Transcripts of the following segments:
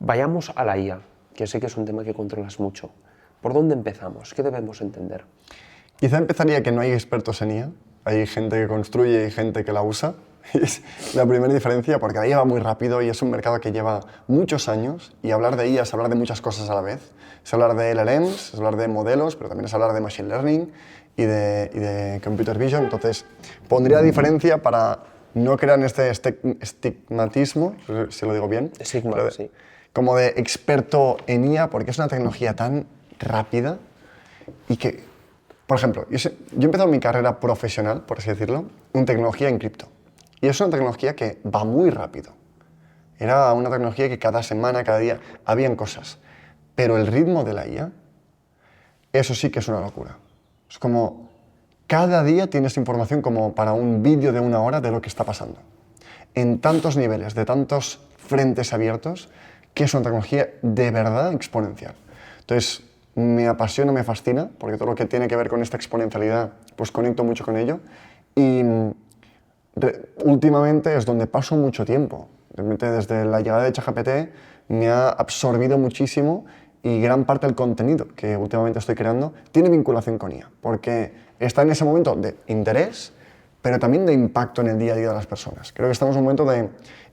Vayamos a la IA, que sé que es un tema que controlas mucho. ¿Por dónde empezamos? ¿Qué debemos entender? Quizá empezaría que no hay expertos en IA, hay gente que construye y gente que la usa. Es la primera diferencia, porque la IA va muy rápido y es un mercado que lleva muchos años, y hablar de IA es hablar de muchas cosas a la vez. Es hablar de LLMs, es hablar de modelos, pero también es hablar de Machine Learning y de Computer Vision. Entonces, pondría diferencia para no crear este estigmatismo, si lo digo bien, Sigma, pero sí. como de experto en IA, porque es una tecnología tan rápida y que, por ejemplo, yo he empezado mi carrera profesional, por así decirlo, en tecnología en cripto. Y es una tecnología que va muy rápido. Era una tecnología que cada semana, cada día, habían cosas. Pero el ritmo de la IA, eso sí que es una locura. Es como, cada día tienes información como para un vídeo de 1 hora de lo que está pasando. En tantos niveles, de tantos frentes abiertos, que es una tecnología de verdad exponencial. Entonces, me apasiona, me fascina, porque todo lo que tiene que ver con esta exponencialidad, pues conecto mucho con ello. Y últimamente es donde paso mucho tiempo. Realmente desde la llegada de ChatGPT me ha absorbido muchísimo, y gran parte del contenido que últimamente estoy creando tiene vinculación con IA, porque está en ese momento de interés, pero también de impacto en el día a día de las personas. Creo que estamos en un momento de,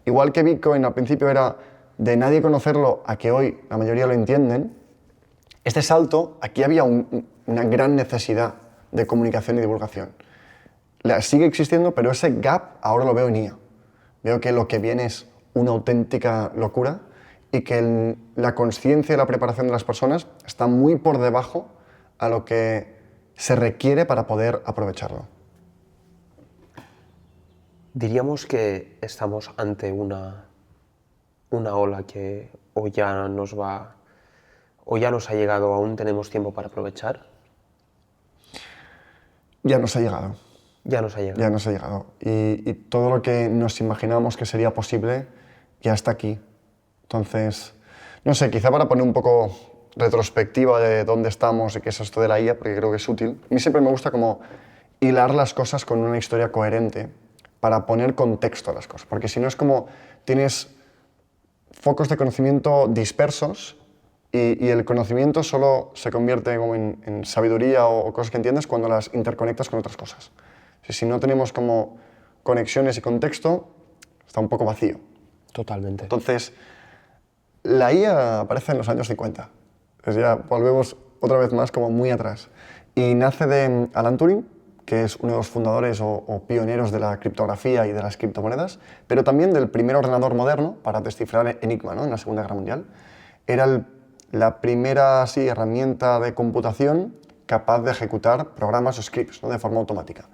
igual que Bitcoin al principio era de nadie conocerlo a que hoy la mayoría lo entienden, este salto, aquí había una gran necesidad de comunicación y divulgación. Sigue existiendo, pero ese gap ahora lo veo en IA. Veo que lo que viene es una auténtica locura, y que la conciencia y la preparación de las personas está muy por debajo a lo que se requiere para poder aprovecharlo. Diríamos que estamos ante una ola que o ya nos va, o ya nos ha llegado, aún tenemos tiempo para aprovechar. Ya nos ha llegado. Ya nos ha llegado. Ya nos ha llegado. Y todo lo que nos imaginábamos que sería posible ya está aquí. Entonces, no sé, quizá para poner un poco retrospectiva de dónde estamos y qué es esto de la IA, porque creo que es útil. A mí siempre me gusta como hilar las cosas con una historia coherente para poner contexto a las cosas. Porque si no es como tienes focos de conocimiento dispersos, y el conocimiento solo se convierte como en sabiduría o cosas que entiendes cuando las interconectas con otras cosas. Si no tenemos como conexiones y contexto, está un poco vacío. Totalmente. Entonces, la IA aparece en los años 50. Entonces ya volvemos otra vez más como muy atrás. Y nace de Alan Turing, que es uno de los fundadores o pioneros de la criptografía y de las criptomonedas, pero también del primer ordenador moderno para descifrar Enigma, ¿no? En la Segunda Guerra Mundial. Era la primera herramienta de computación capaz de ejecutar programas o scripts, ¿no? De forma automática.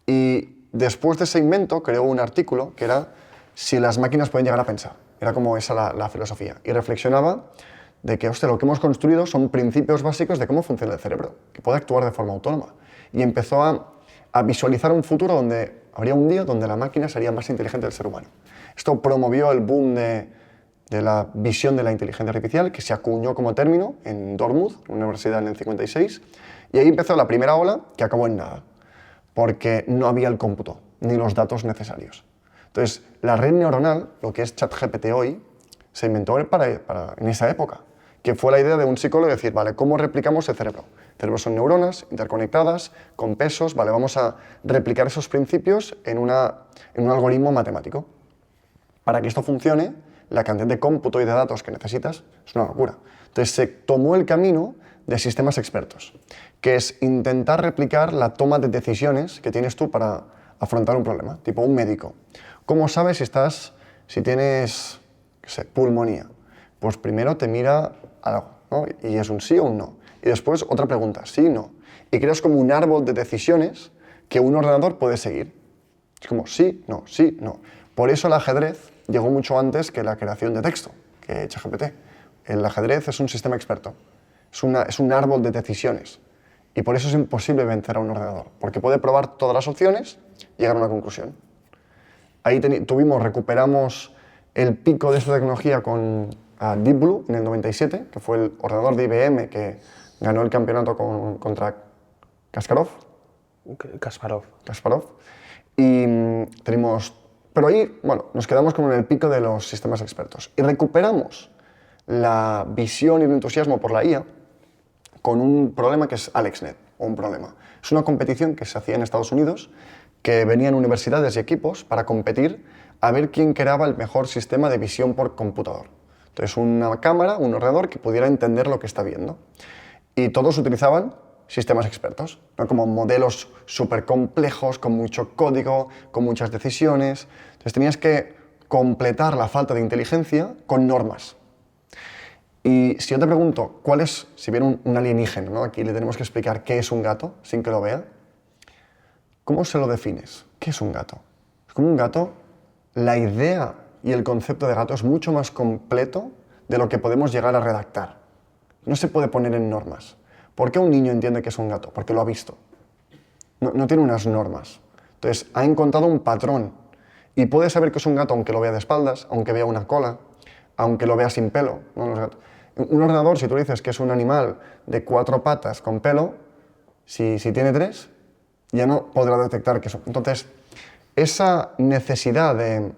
Y después de ese invento creó un artículo que era si las máquinas pueden llegar a pensar. Era como esa la filosofía. Y reflexionaba de que, hostia, lo que hemos construido son principios básicos de cómo funciona el cerebro, que puede actuar de forma autónoma. Y empezó a visualizar un futuro donde habría un día donde la máquina sería más inteligente del ser humano. Esto promovió el boom de la visión de la inteligencia artificial, que se acuñó como término en Dartmouth, una universidad en el 56, y ahí empezó la primera ola que acabó en nada, porque no había el cómputo ni los datos necesarios. Entonces, la red neuronal, lo que es ChatGPT hoy, se inventó en esa época, que fue la idea de un psicólogo de decir, vale, ¿cómo replicamos el cerebro? El cerebro son neuronas interconectadas, con pesos, vale, vamos a replicar esos principios en un algoritmo matemático. Para que esto funcione, la cantidad de cómputo y de datos que necesitas es una locura. Entonces se tomó el camino de sistemas expertos, que es intentar replicar la toma de decisiones que tienes tú para afrontar un problema, tipo un médico. ¿Cómo sabes si tienes, qué sé, pulmonía? Pues primero te mira algo, ¿no? Y es un sí o un no. Y después otra pregunta, sí o no. Y creas como un árbol de decisiones que un ordenador puede seguir. Es como sí, no, sí, no. Por eso el ajedrez llegó mucho antes que la creación de texto, que ChatGPT. El ajedrez es un sistema experto, es un árbol de decisiones. Y por eso es imposible vencer a un ordenador, porque puede probar todas las opciones y llegar a una conclusión. Ahí recuperamos el pico de esta tecnología con Deep Blue en el 97, que fue el ordenador de IBM que ganó el campeonato contra Kasparov. Kasparov. Y tenemos... Pero ahí, bueno, nos quedamos como en el pico de los sistemas expertos. Y recuperamos la visión y el entusiasmo por la IA con un problema que es AlexNet, o un problema. Es una competición que se hacía en Estados Unidos, que venían universidades y equipos para competir a ver quién creaba el mejor sistema de visión por computador. Entonces, una cámara, un ordenador que pudiera entender lo que está viendo. Y todos utilizaban sistemas expertos, ¿no? Como modelos súper complejos, con mucho código, con muchas decisiones. Entonces, tenías que completar la falta de inteligencia con normas. Y si yo te pregunto, ¿cuál es, si viene un alienígena, ¿no? Aquí le tenemos que explicar qué es un gato sin que lo vea, ¿cómo se lo defines? ¿Qué es un gato? Es como un gato, la idea y el concepto de gato es mucho más completo de lo que podemos llegar a redactar. No se puede poner en normas. ¿Por qué un niño entiende que es un gato? Porque lo ha visto. No tiene unas normas. Entonces, ha encontrado un patrón y puede saber que es un gato aunque lo vea de espaldas, aunque vea una cola, aunque lo vea sin pelo, ¿no? Un ordenador, si tú dices que es un animal de 4 patas con pelo, si tiene 3, ya no podrá detectar que es. Entonces, esa necesidad de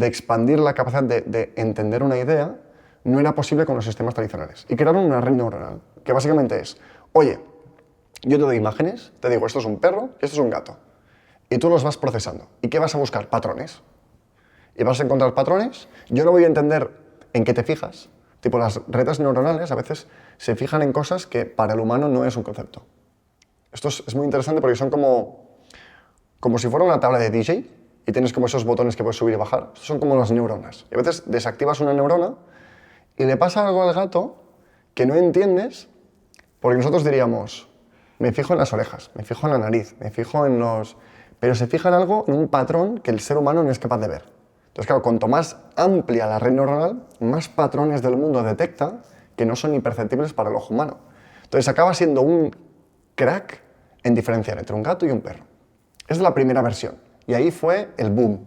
expandir la capacidad de entender una idea no era posible con los sistemas tradicionales. Y crearon una red neuronal, que básicamente es, oye, yo te doy imágenes, te digo, esto es un perro, esto es un gato. Y tú los vas procesando. ¿Y qué vas a buscar? Patrones. Y vas a encontrar patrones. Yo no voy a entender en qué te fijas. Tipo, las redes neuronales a veces se fijan en cosas que para el humano no es un concepto. Esto es muy interesante porque son como si fuera una tabla de DJ y tienes como esos botones que puedes subir y bajar. Estos son como las neuronas. Y a veces desactivas una neurona y le pasa algo al gato que no entiendes porque nosotros diríamos, me fijo en las orejas, me fijo en la nariz, me fijo en los... Pero se fija en algo, en un patrón que el ser humano no es capaz de ver. Entonces, claro, cuanto más amplia la red neuronal, más patrones del mundo detecta que no son imperceptibles para el ojo humano. Entonces, acaba siendo un crack en diferenciar entre un gato y un perro. Es la primera versión. Y ahí fue el boom.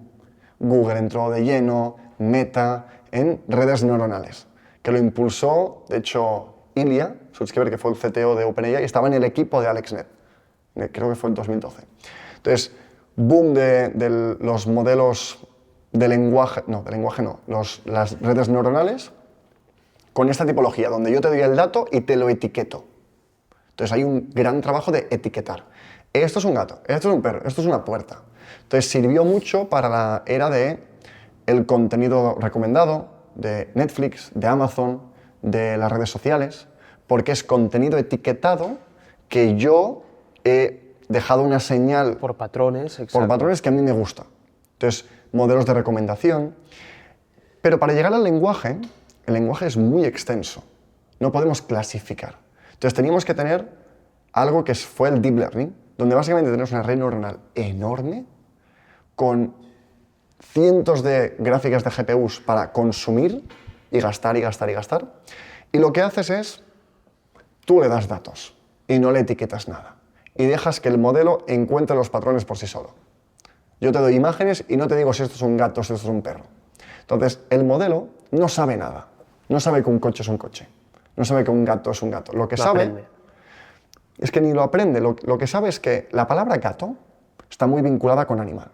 Google entró de lleno, Meta, en redes neuronales, que lo impulsó, de hecho, Ilya Sutskever, que fue el CTO de OpenAI, estaba en el equipo de AlexNet. Creo que fue en 2012. Entonces, boom de los modelos de lenguaje, las redes neuronales con esta tipología, donde yo te doy el dato y te lo etiqueto. Entonces hay un gran trabajo de etiquetar. Esto es un gato, esto es un perro, esto es una puerta. Entonces sirvió mucho para la era de el contenido recomendado, de Netflix, de Amazon, de las redes sociales, porque es contenido etiquetado que yo he dejado una señal Por patrones, exacto. por patrones que a mí me gusta. Entonces, modelos de recomendación. Pero para llegar al lenguaje, el lenguaje es muy extenso. No podemos clasificar. Entonces, teníamos que tener algo que fue el Deep Learning, donde básicamente tenemos una red neuronal enorme con cientos de gráficas de GPUs para consumir y gastar y gastar y gastar. Y lo que haces es, tú le das datos y no le etiquetas nada. Y dejas que el modelo encuentre los patrones por sí solo. Yo te doy imágenes y no te digo si esto es un gato o si esto es un perro. Entonces, el modelo no sabe nada. No sabe que un coche es un coche. No sabe que un gato es un gato. Lo que sabe es que ni lo aprende. Lo que sabe es que la palabra gato está muy vinculada con animal.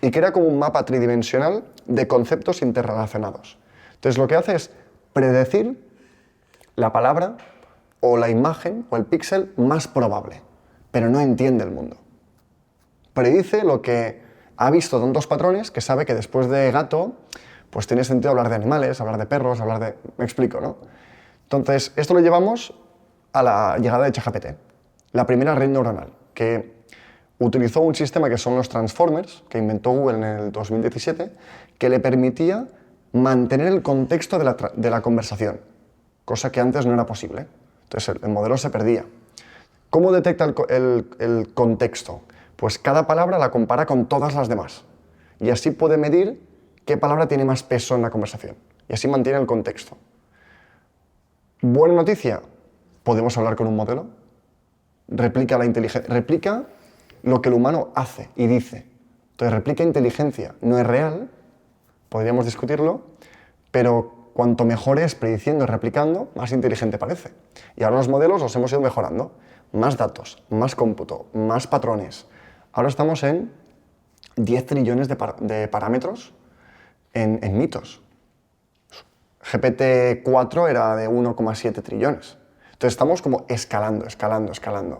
Y crea como un mapa tridimensional de conceptos interrelacionados. Entonces, lo que hace es predecir la palabra o la imagen o el píxel más probable, pero no entiende el mundo. Predice lo que ha visto tantos patrones que sabe que después de gato, pues tiene sentido hablar de animales, hablar de perros, hablar de... Me explico, ¿no? Entonces, esto lo llevamos a la llegada de ChatGPT, la primera red neuronal, que utilizó un sistema que son los transformers, que inventó Google en el 2017, que le permitía mantener el contexto de la conversación, cosa que antes no era posible. Entonces, el modelo se perdía. ¿Cómo detecta el contexto? Pues cada palabra la compara con todas las demás. Y así puede medir qué palabra tiene más peso en la conversación. Y así mantiene el contexto. Buena noticia, podemos hablar con un modelo. Replica la inteligencia, replica lo que el humano hace y dice. Entonces replica inteligencia. No es real, podríamos discutirlo, pero cuanto mejor es prediciendo y replicando, más inteligente parece. Y ahora los modelos los hemos ido mejorando. Más datos, más cómputo, más patrones. Ahora estamos en 10 trillones de parámetros en mitos. GPT-4 era de 1,7 trillones. Entonces estamos como escalando, escalando, escalando.